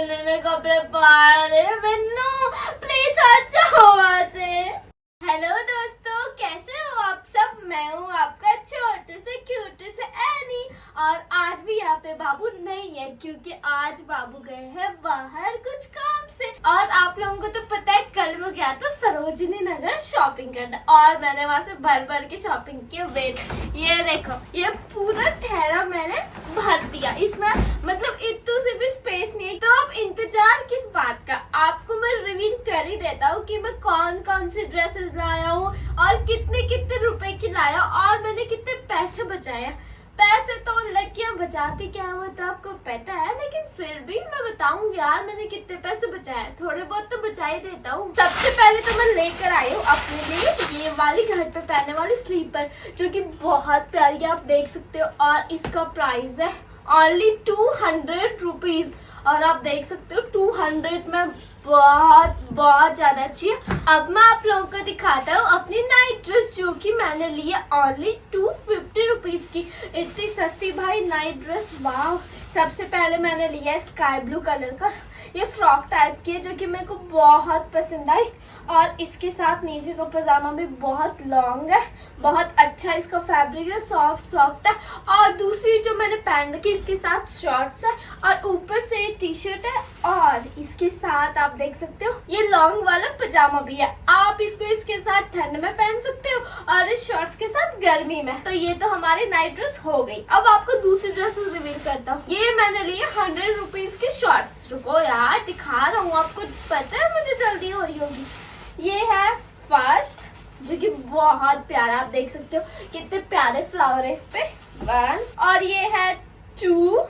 इतने कपड़े पाड़ रहे बिन्नू, प्लीज हट जाओ वहाँ से। हेलो दोस्तों, कैसे हो आप सब? मैं हूँ आपका छोटू से क्यूट से एनी, और आज भी यहाँ पे बाबू नहीं है क्योंकि आज बाबू गए हैं बाहर कुछ काम से। और आप लोगों को तो पता है कल मैं गया था सरोजनी नगर शॉपिंग करने, और मैंने वहाँ से भर भर के शॉपिंग की। वेट, ये देखो, ये पूरा थैला मैंने भर दिया। इसमें मतलब इतू से भी स्पेस नहीं है, तो आप इंतजार किस बात का? आपको मैं रिवील कर ही देता हूँ कि मैं कौन कौन सी ड्रेसेस लाया हूँ और कितने कितने रुपए की लाया और मैंने कितने पैसे बचाए। पैसे तो लड़कियां बचाती क्या है वो तो आपको पता है, लेकिन फिर भी मैं बताऊंगी यार मैंने कितने पैसे बचाए। थोड़े बहुत तो बचा ही देता हूँ। सबसे पहले तो मैं लेकर आई हूँ अपने लिए ये वाली घर पे पहनने वाली स्लीपर, जो कि बहुत प्यारी है, आप देख सकते हो। और इसका प्राइस है ओनली 200 रुपीज, और आप देख सकते हो 200 में बहुत बहुत ज्यादा अच्छी है। अब मैं आप लोगों को दिखाता हूँ अपनी नाइट ड्रेस, जो कि मैंने ली है ओनली 250 रुपीज की। इतनी सस्ती भाई नाइट ड्रेस, वाह। सबसे पहले मैंने लिया है स्काई ब्लू कलर का, ये फ्रॉक टाइप की है, जो कि मेरे को बहुत पसंद आई। और इसके साथ नीचे का पजामा भी बहुत लॉन्ग है, बहुत अच्छा इसका फैब्रिक है, सॉफ्ट सॉफ्ट है। और दूसरी जो मैंने पहन रखी इसके साथ शॉर्ट्स है, और ऊपर से टी शर्ट है, और इसके साथ आप देख सकते हो ये लॉन्ग वाला पजामा भी है। आप इसको इसके साथ ठंड में पहन सकते हो और इस शॉर्ट्स के साथ गर्मी में। तो ये तो हमारी नाइट ड्रेस हो गई। अब आपको दूसरी ड्रेस रिवील करता हूँ। ये मैंने लिए 100 रुपीज के शॉर्ट्स। रुको यार, दिखा रहा हूँ, आपको पता है मुझे जल्दी हो रही होगी। ये है फर्स्ट, जो कि बहुत प्यारा, आप देख सकते हो कितने प्यारे फ्लावर है इस पे। 1, और ये है 2,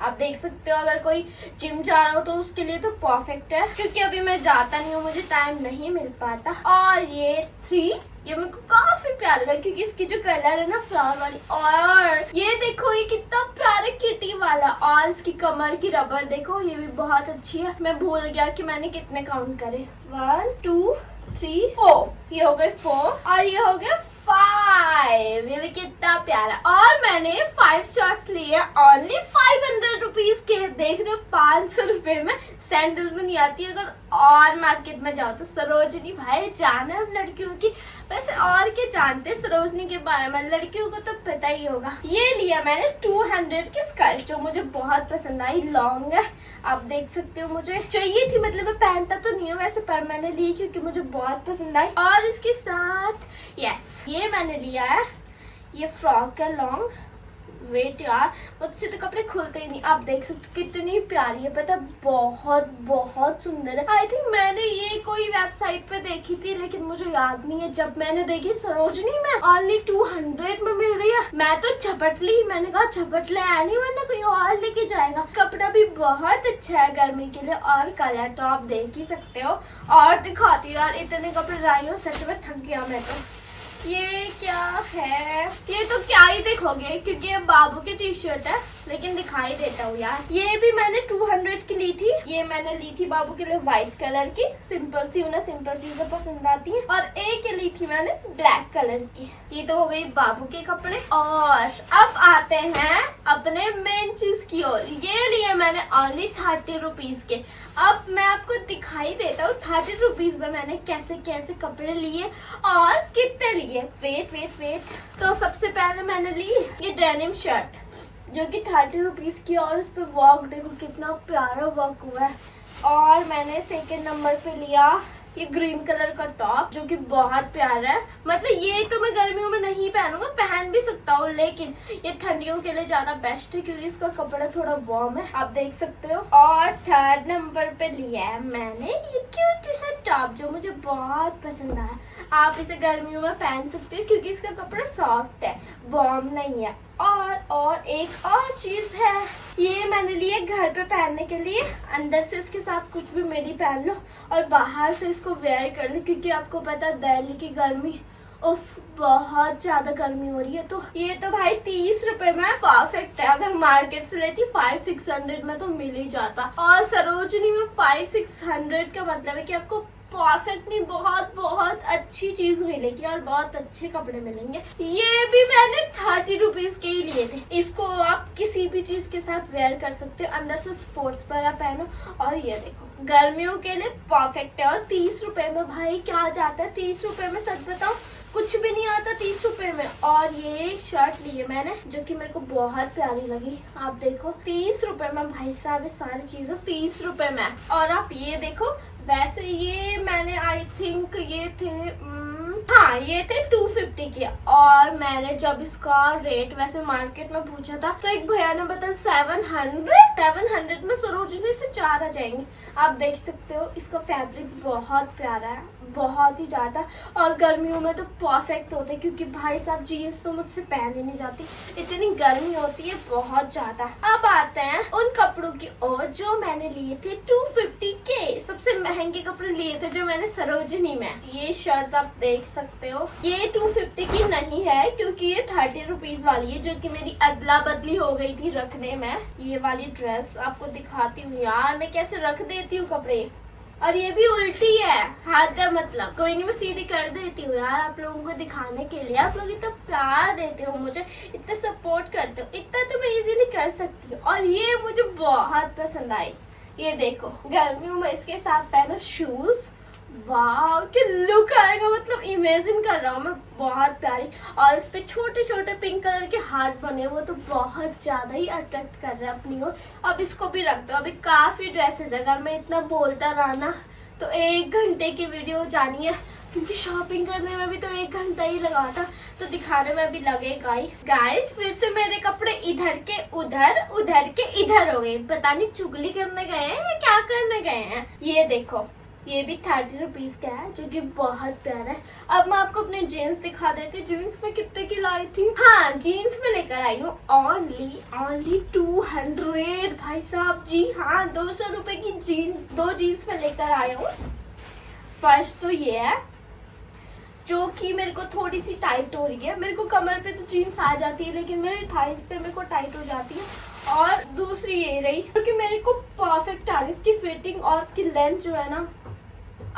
आप देख सकते हो। अगर कोई जिम जा रहा हो तो उसके लिए तो परफेक्ट है, क्योंकि अभी मैं जाता नहीं हूँ, मुझे टाइम नहीं मिल पाता। और ये 3, ये मेरे को काफी प्यारा लगा क्योंकि इसकी जो कलर है ना फ्लावर वाली। और ये देखो, ये कितना प्यारा किटी वाला, और इसकी कमर की रबर देखो, ये भी बहुत अच्छी है। मैं भूल गया कि मैंने कितने काउंट करे। 1 2 3 4, ये हो गए 4, और ये हो गया 5। ये भी कितना प्यारा। और मैंने 5 शॉर्ट्स लिए ओनली 500 रुपीज के। देख रहे हो 500 रुपए में सैंडल भी नहीं आती। अगर और मार्केट में जाओ तो सरोजनी भाई जाना है लड़कियों की। वैसे और क्या जानते सरोजनी के बारे में, लड़कियों को तो पता ही होगा। ये लिया मैंने 200 की स्कर्ट, जो मुझे बहुत पसंद आई, लॉन्ग है, आप देख सकते हो। मुझे चाहिए थी, मतलब मैं पहनता तो नहीं हूँ वैसे, पर मैंने ली क्योंकि मुझे बहुत पसंद आई। और इसके साथ यस, ये मैंने लिया है ये फ्रॉक है लॉन्ग। वेट यार, मुझसे तो कपड़े खुलते ही नहीं। आप देख सकते हो कितनी प्यारी है, पता बहुत बहुत सुंदर है। आई थिंक मैंने ये कोई वेबसाइट पे देखी थी, लेकिन मुझे याद नहीं है। जब मैंने देखी सरोजनी में ओनली 200 में मिल रही है, मैं तो झपट ली। मैंने कहा झपट ले नहीं, वरना कोई और लेके जाएगा। कपड़ा भी बहुत अच्छा है गर्मी के लिए, और कलर तो आप देख ही सकते हो। और दिखाती हूँ यार, इतने कपड़े लाई हूँ, सच में थक गया मैं तो। ये क्या है? ये तो क्या ही देखोगे क्योंकि ये बाबू की टी शर्ट है, लेकिन दिखाई देता हूँ यार। ये भी मैंने 200 की ली थी। ये मैंने ली थी बाबू के लिए व्हाइट कलर की, सिंपल सी, उन्हें सिंपल चीजें पसंद आती हैं। और एक ली थी मैंने ब्लैक कलर की। ये तो हो गई बाबू के कपड़े। और अब आते हैं अपने मेन चीज की ओर। ये लिए मैंने ओनली 30 रुपीज के। अब मैं आपको दिखाई देता हूँ 30 रुपीज में मैंने कैसे कैसे कपड़े लिए और कितने लिए। वेट वेट वेट, तो सबसे पहले मैंने ली ये डेनिम शर्ट, जो कि 30 रुपीज की, और उस पे वर्क देखो कितना प्यारा वर्क हुआ है। और मैंने सेकंड नंबर पे लिया ये ग्रीन कलर का टॉप, जो कि बहुत प्यारा है। मतलब ये तो मैं गर्मियों में नहीं पहनूंगा, पहन भी सकता हूँ, लेकिन ये ठंडियों के लिए ज्यादा बेस्ट है क्योंकि इसका कपड़ा थोड़ा वार्म है, आप देख सकते हो। और थर्ड नंबर पे लिया है मैंने ये क्यूट सा टॉप, जो मुझे बहुत पसंद आया। आप इसे गर्मियों में पहन सकते हो क्योंकि इसका कपड़ा सॉफ्ट है, वार्म नहीं है। और एक और चीज है, ये मैंने लिए घर पे पहनने के लिए। अंदर से इसके साथ कुछ भी मेरी पहन लो और बाहर से इसको वेयर कर लो, क्योंकि आपको पता है दिल्ली की गर्मी, उफ बहुत ज्यादा गर्मी हो रही है। तो ये तो भाई 30 रुपए में परफेक्ट है। अगर मार्केट से लेती 500-600 में तो मिल ही जाता। और सरोजनी में 500-600 का मतलब है कि आपको परफेक्ट नहीं, बहुत बहुत अच्छी चीज मिलेगी और बहुत अच्छे कपड़े मिलेंगे। ये भी मैंने 30 रुपीज के ही लिए थे। इसको आप किसी भी चीज के साथ वेयर कर सकते हो, अंदर से स्पोर्ट्स वगैरह पहनो। और ये देखो गर्मियों के लिए परफेक्ट है। और 30 रुपए में भाई क्या जाता है, 30 रुपए में सच बताओ कुछ भी नहीं आता 30 रुपए में। और ये शर्ट ली है मैंने जो कि मेरे को बहुत प्यारी लगी। आप देखो 30 रुपए में भाई साहब ये सारी चीजें 30 रुपए में। और आप ये देखो, वैसे ये मैंने आई थिंक ये थे हाँ ये थे 250 के। और मैंने जब इसका रेट वैसे मार्केट में पूछा था तो एक भैया ने बताया 700 में सरोजनी से 4 आ जाएंगे। आप देख सकते हो इसका फैब्रिक बहुत प्यारा है, बहुत ही ज्यादा। और गर्मियों में तो परफेक्ट होते हैं क्योंकि भाई साहब जीन्स तो मुझसे पहन ही नहीं जाती, इतनी गर्मी होती है बहुत ज्यादा। अब आते हैं उन कपड़ों की ओर जो मैंने लिए थे 250 के। सबसे महंगे कपड़े लिए थे जो मैंने सरोजनी में। ये शर्ट आप देख सकते हो, ये 250 की नहीं है क्योंकि ये 30 रुपीज वाली है जो कि मेरी अदला बदली हो गई थी रखने में। ये वाली ड्रेस आपको दिखाती हूँ यार, मैं कैसे रख देती हूँ कपड़े। और ये भी उल्टी है, हाथ का मतलब कोई नहीं, मैं सीधी कर देती हूँ यार आप लोगों को दिखाने के लिए। आप लोग इतना प्यार देते हो मुझे, इतना सपोर्ट करते हो, इतना तो मैं इजीली कर सकती हूँ। और ये मुझे बहुत पसंद आई। ये देखो गर्मियों में इसके साथ पहनो शूज, वाह क्या लुक आएगा, मतलब इमेजिन कर रहा हूँ मैं, बहुत प्यारी। और इस पे छोटे छोटे पिंक कलर के हार्ट बने, वो तो बहुत ज्यादा ही अट्रैक्ट कर रहा है अपनी ओर। अब इसको भी रख दो। अभी काफी ड्रेसेस है, अगर मैं इतना बोलता रहा ना तो 1 घंटे की वीडियो जानी है क्योंकि शॉपिंग करने में भी तो 1 घंटा ही लगा था, तो दिखाने में भी लगेगा ही। गाइस फिर से मेरे कपड़े इधर के उधर, उधर के इधर हो गए। पता नहीं चुगली करने गए हैं या क्या करने गए हैं। ये देखो ये भी 30 रुपीज का है जो कि बहुत प्यारा है। अब मैं आपको अपने जीन्स दिखा देती हूँ। जीन्स में कितने की लाई थी, हाँ जीन्स में लेकर आई हूँ ओनली 200 भाई साहब जी हाँ, 200 रुपए की जीन्स, 2 जीन्स में लेकर आया हूँ। फर्स्ट तो ये है जो कि मेरे को थोड़ी सी टाइट हो रही है। मेरे को कमर पे तो जीन्स आ जाती है लेकिन मेरे थाइस पे मेरे को टाइट हो जाती है। और दूसरी ये रही क्योंकि मेरे को परफेक्ट आ रही, इसकी फिटिंग और इसकी लेंथ जो है ना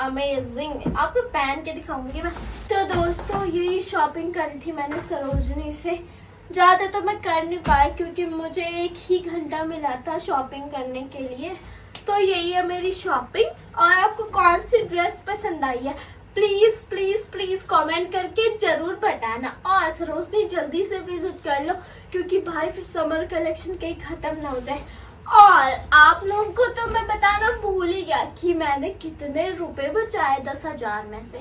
अमेजिंग, आपको पहन के दिखाऊंगी मैं। तो दोस्तों यही शॉपिंग करी थी मैंने सरोजनी से। ज्यादा तो मैं कर नहीं पाई क्योंकि मुझे 1 ही घंटा मिला था शॉपिंग करने के लिए। तो यही है मेरी शॉपिंग। और आपको कौन सी ड्रेस पसंद आई है प्लीज प्लीज प्लीज कमेंट करके जरूर बताना। और सरोजनी जल्दी से विजिट कर लो क्योंकि भाई फिर समर कलेक्शन कहीं खत्म ना हो जाए। और आप लोगों को तो मैं बताना भूल ही गया कि मैंने कितने रुपए बचाए 10,000 में से।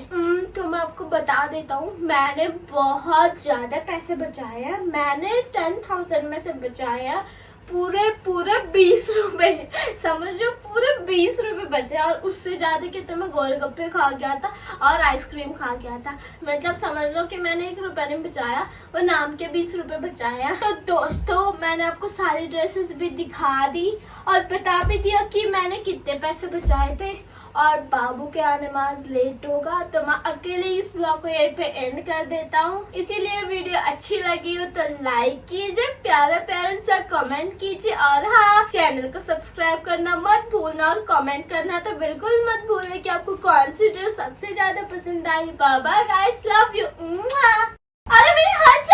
तो मैं आपको बता देता हूँ, मैंने बहुत ज्यादा पैसे बचाए हैं। मैंने 10,000 में से बचाया पूरे 20 रुपए, समझ लो पूरे 20 रुपए बचे। और उससे ज्यादा कितने मैं गोलगप्पे खा गया था और आइसक्रीम खा गया था। मतलब समझ लो कि मैंने 1 रुपया नहीं बचाया, वो नाम के 20 रुपए बचाया। तो दोस्तों मैंने आपको सारी ड्रेसेस भी दिखा दी और बता भी दिया कि मैंने कितने पैसे बचाए थे। और बाबू के आने में आज लेट होगा तो मैं अकेले इस ब्लॉग को यहीं पे एंड कर देता हूँ। इसीलिए वीडियो अच्छी लगी हो तो लाइक कीजिए, प्यारा प्यारा सा कमेंट कीजिए। और हाँ चैनल को सब्सक्राइब करना मत भूलना और कमेंट करना तो बिल्कुल मत भूलना कि आपको कौन सी ड्रेस सबसे ज्यादा पसंद आई। Bye bye guys, love you. अरे मेरी हाथ